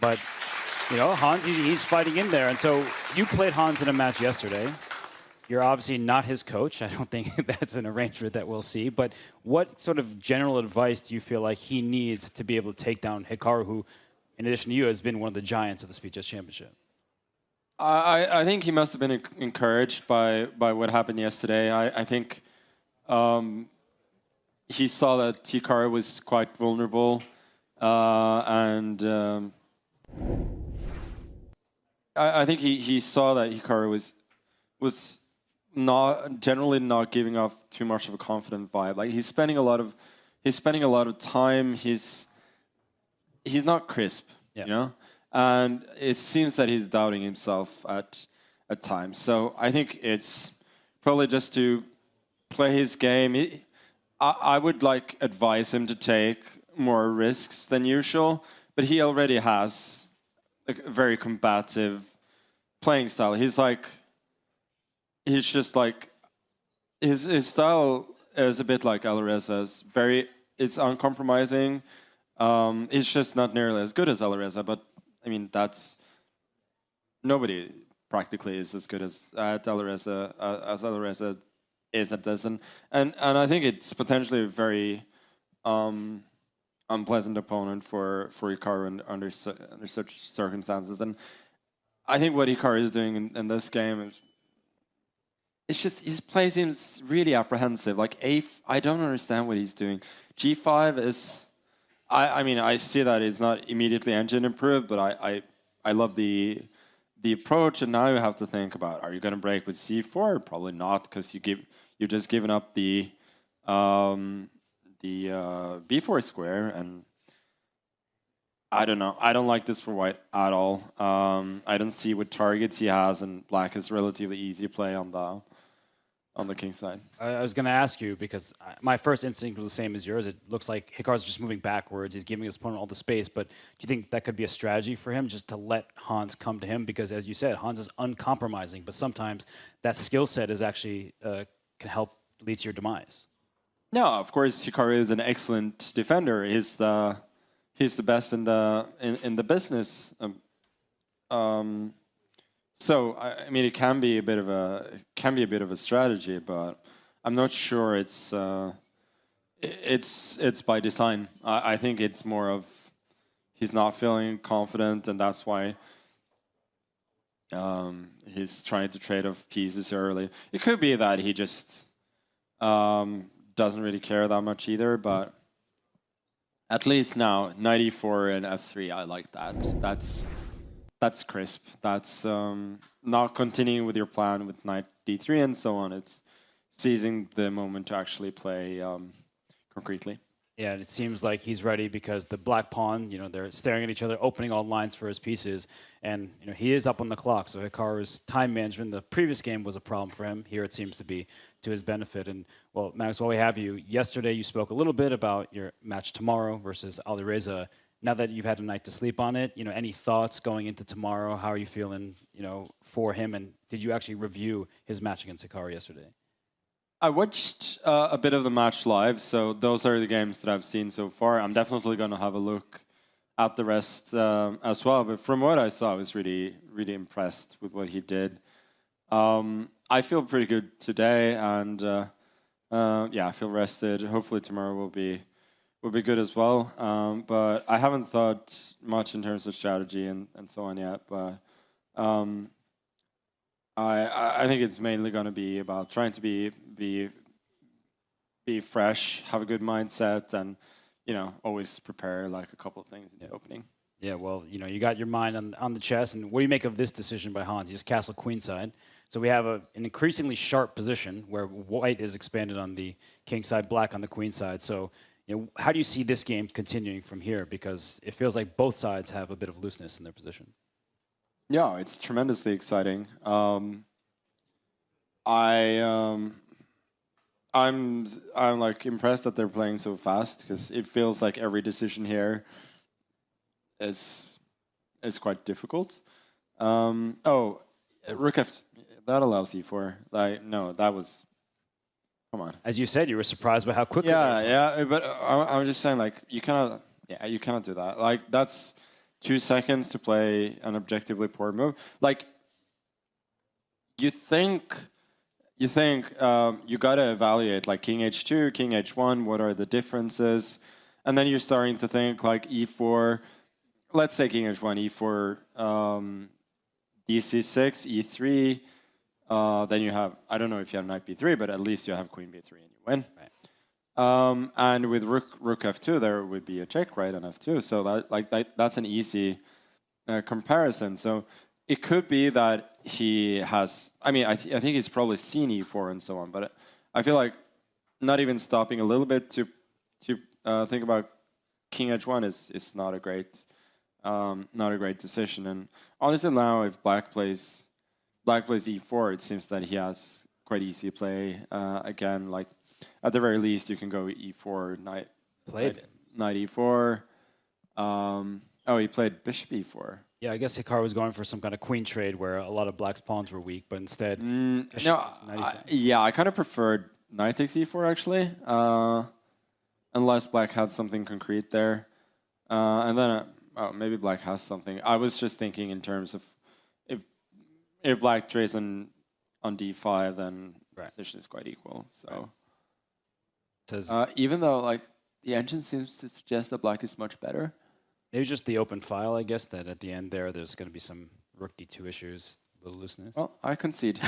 But, Hans, he's fighting in there. And so you played Hans in a match yesterday. You're obviously not his coach. I don't think that's an arrangement that we'll see. But what sort of general advice do you feel like he needs to be able to take down Hikaru, who, in addition to you, has been one of the giants of the Speed Chess Championship? I think he must have been encouraged by what happened yesterday. I think he saw that Hikaru was quite vulnerable, and I think he saw that Hikaru was generally not giving off too much of a confident vibe. Like he's spending a lot of time. He's not crisp, and it seems that he's doubting himself at times. So I think it's probably just to play his game. I would advise him to take more risks than usual, but he already has a very combative playing style. He's just his style is a bit like Alareza's. It's uncompromising. It's just not nearly as good as Alareza, but I mean nobody practically is as good at Alareza as Alareza is at this, and I think it's potentially a very unpleasant opponent for Hikaru under such circumstances. And I think what Hikaru is doing in this game is, it's just his play seems really apprehensive. Like I don't understand what he's doing. G5 is, I mean, I see that it's not immediately engine improved, but I love the approach. And now you have to think about, are you going to break with C4? Probably not, because you've just given up the B4 square, and I don't know. I don't like this for white at all. I don't see what targets he has, and black is relatively easy play on the king side. I was going to ask you, because my first instinct was the same as yours. It looks like Hikaru's just moving backwards. He's giving his opponent all the space. But do you think that could be a strategy for him, just to let Hans come to him? Because, as you said, Hans is uncompromising. But sometimes that skill set is actually can help lead to your demise. No, of course, Hikaru is an excellent defender. He's the best in the business. So I mean, it can be a bit of a strategy, but I'm not sure it's by design. I think it's more of he's not feeling confident, and that's why he's trying to trade off pieces early. It could be that he just doesn't really care that much either, but at least now 94 and F3, I like that. That's crisp. That's not continuing with your plan with knight D3 and so on. It's seizing the moment to actually play concretely. Yeah, it seems like he's ready, because the black pawn, they're staring at each other, opening all lines for his pieces. And, he is up on the clock. So Hikaru's time management, the previous game was a problem for him. Here it seems to be to his benefit. And, well, Magnus, while we have you, yesterday you spoke a little bit about your match tomorrow versus Alireza. Now that you've had a night to sleep on it, any thoughts going into tomorrow? How are you feeling, for him? And did you actually review his match against Hikaru yesterday? I watched a bit of the match live, so those are the games that I've seen so far. I'm definitely going to have a look at the rest as well. But from what I saw, I was really, really impressed with what he did. I feel pretty good today, and yeah, I feel rested. Hopefully tomorrow will be good as well. But I haven't thought much in terms of strategy and so on yet. But I think it's mainly going to be about trying to be fresh, have a good mindset, and always prepare like a couple of things in the opening. Yeah, well, you got your mind on the chess, and what do you make of this decision by Hans? He just castle queenside. So we have an increasingly sharp position where white is expanded on the king side, black on the queen side. So how do you see this game continuing from here? Because it feels like both sides have a bit of looseness in their position. Yeah, it's tremendously exciting. I'm like impressed that they're playing so fast, because it feels like every decision here is quite difficult. Oh, rook F, that allows E4. No, that was, come on. As you said, you were surprised by how quickly. Yeah, but I'm just saying, like, you cannot do that. Like, that's 2 seconds to play an objectively poor move. Like, you think you got to evaluate like king h2, king h1. What are the differences? And then you're starting to think like e4. Let's say king h1, e4, dc6, e3. Then you have, I don't know if you have knight b3, but at least you have queen b3 and you win. Right. And with rook f2, there would be a check right on f2. So that's an easy comparison. So it could be that he has. I mean, I think he's probably seen e4 and so on. But I feel like not even stopping a little bit to think about king h1 is not a great decision. And honestly, now if black plays e4, it seems that he has quite easy play again. Like, at the very least, you can go e4, knight e4. Oh, he played bishop e4. Yeah, I guess Hikaru was going for some kind of queen trade where a lot of black's pawns were weak, but instead, yeah, I kind of preferred knight takes e4 actually, unless black had something concrete there, and then maybe black has something. I was just thinking in terms of if black trades on d5, then the position is quite equal. So. Even though like the engine seems to suggest that black is much better. Maybe just the open file, I guess, that at the end there's going to be some rook d2 issues, a little looseness. Well, I concede.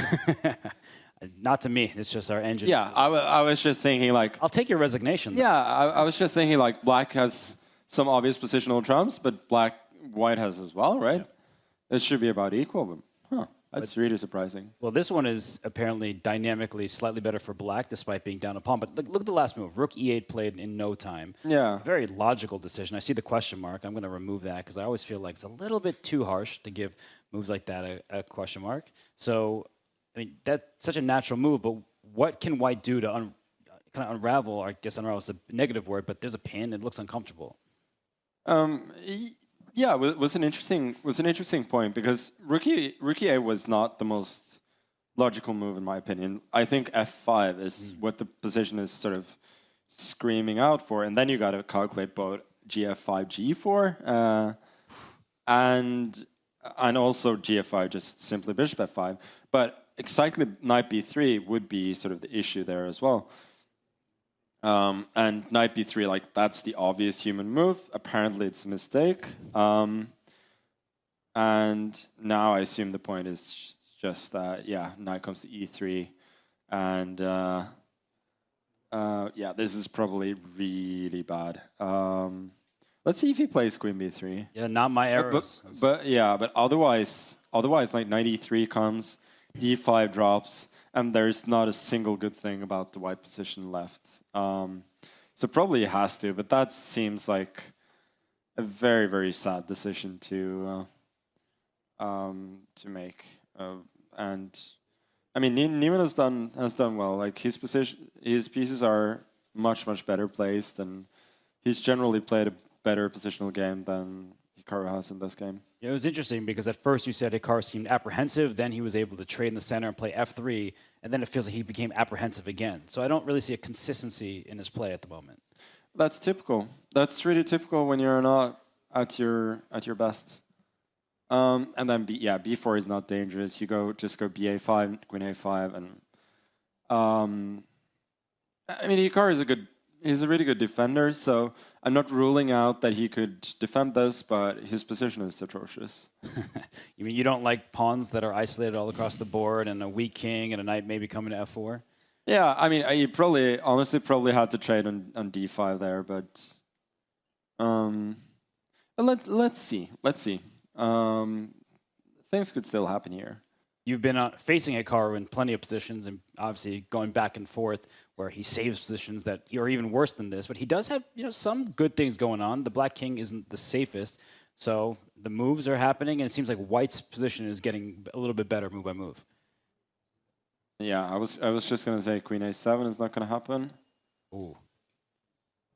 Not to me. It's just our engine. Yeah, I was just thinking like... I'll take your resignation. Yeah, I was just thinking like black has some obvious positional trumps, but white has as well, right? Yeah. It should be about equal, but that's really surprising. Well, this one is apparently dynamically slightly better for black, despite being down a pawn. But look at the last move. Rook e8 played in no time. Yeah. Very logical decision. I see the question mark. I'm going to remove that because I always feel like it's a little bit too harsh to give moves like that a question mark. So, I mean, that's such a natural move. But what can white do to kind of unravel? Or I guess unravel is a negative word, but there's a pin. It looks uncomfortable. Yeah, it was an interesting point because rook e8 was not the most logical move in my opinion. I think f5 is what the position is sort of screaming out for, and then you got to calculate both gf5, g4, and also gf5, just simply bishop f5. But exactly knight b3 would be sort of the issue there as well. And knight b3, like, that's the obvious human move. Apparently, it's a mistake. And now I assume the point is just that, yeah, knight comes to e3. And, yeah, this is probably really bad. Let's see if he plays queen b3. Yeah, not my arrows. But otherwise, like, knight e3 comes, d5 drops, and there's not a single good thing about the white position left. So probably he has to, but that seems like a very, very sad decision to make. And I mean, Niemann has done well. Like his pieces are much better placed, and he's generally played a better positional game than Hikaru has in this game. Yeah, it was interesting because at first you said Hikaru seemed apprehensive, then he was able to trade in the center and play f3, and then it feels like he became apprehensive again. So I don't really see a consistency in his play at the moment. That's typical. That's really typical when you're not at your best. And then b4 is not dangerous. You just go ba5, queen a5, and I mean Hikaru he's a really good defender, so I'm not ruling out that he could defend this, but his position is atrocious. You mean you don't like pawns that are isolated all across the board and a weak king and a knight maybe coming to f4? Yeah, I mean, you honestly probably had to trade on d5 there, but let's see. Things could still happen here. You've been facing Hikaru in plenty of positions and obviously going back and forth where he saves positions that are even worse than this, but he does have some good things going on. The black king isn't the safest, so the moves are happening, and it seems like white's position is getting a little bit better move by move. Yeah, I was just gonna say queen a7 is not gonna happen. Ooh.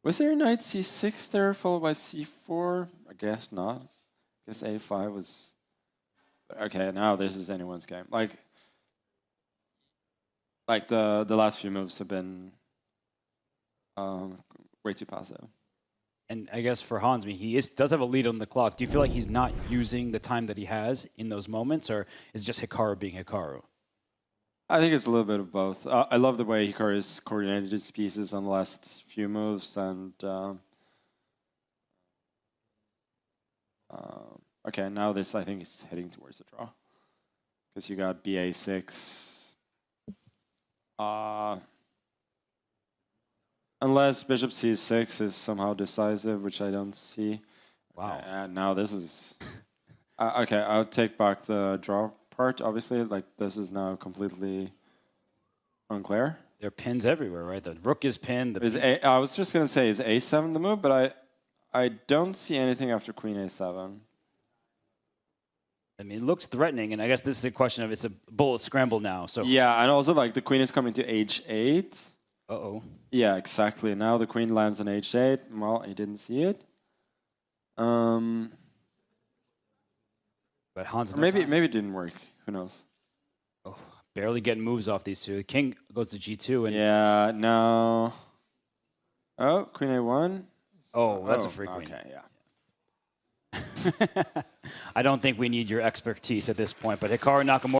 Was there knight c6 there followed by c4? I guess not. I guess a5 was. Okay, now this is anyone's game. Like the last few moves have been way too passive. And I guess for Hans, I mean, does have a lead on the clock. Do you feel like he's not using the time that he has in those moments, or is it just Hikaru being Hikaru? I think it's a little bit of both. I love the way Hikaru has coordinated his pieces on the last few moves, and okay, now this I think is heading towards a draw because you got BA6. Unless Bishop C6 is somehow decisive, which I don't see. Wow. Now this is okay. I'll take back the draw part. Obviously, like this is now completely unclear. There are pins everywhere, right? The rook is pinned. I was just gonna say is A7 the move, but I don't see anything after Queen A7. I mean, it looks threatening, and I guess this is a question of it's a bullet scramble now. So yeah, and also like the queen is coming to H8. Uh-oh. Yeah, exactly. Now the queen lands on H8. Well, he didn't see it. But Hans, maybe it didn't work. Who knows? Oh, barely getting moves off these two. The king goes to G2, and yeah, no. Oh, Queen A1. Oh, that's a free queen. Okay, yeah. I don't think we need your expertise at this point, but Hikaru Nakamura.